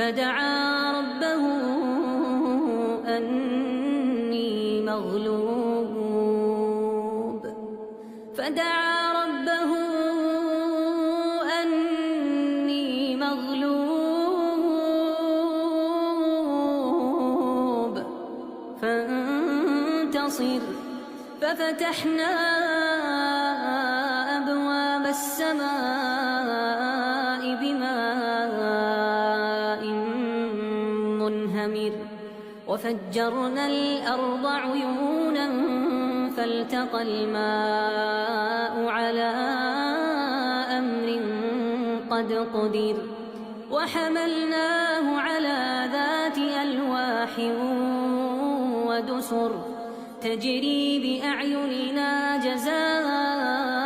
فدعا ربه أني مغلوب فانتصر. ففتحنا أبواب السماء بماء منهمر وفجرنا الأرض عيونا فالتقى الماء على أمر قد قدر وحملناه على ذات ألواح ودسر تجري بأعيننا جزاء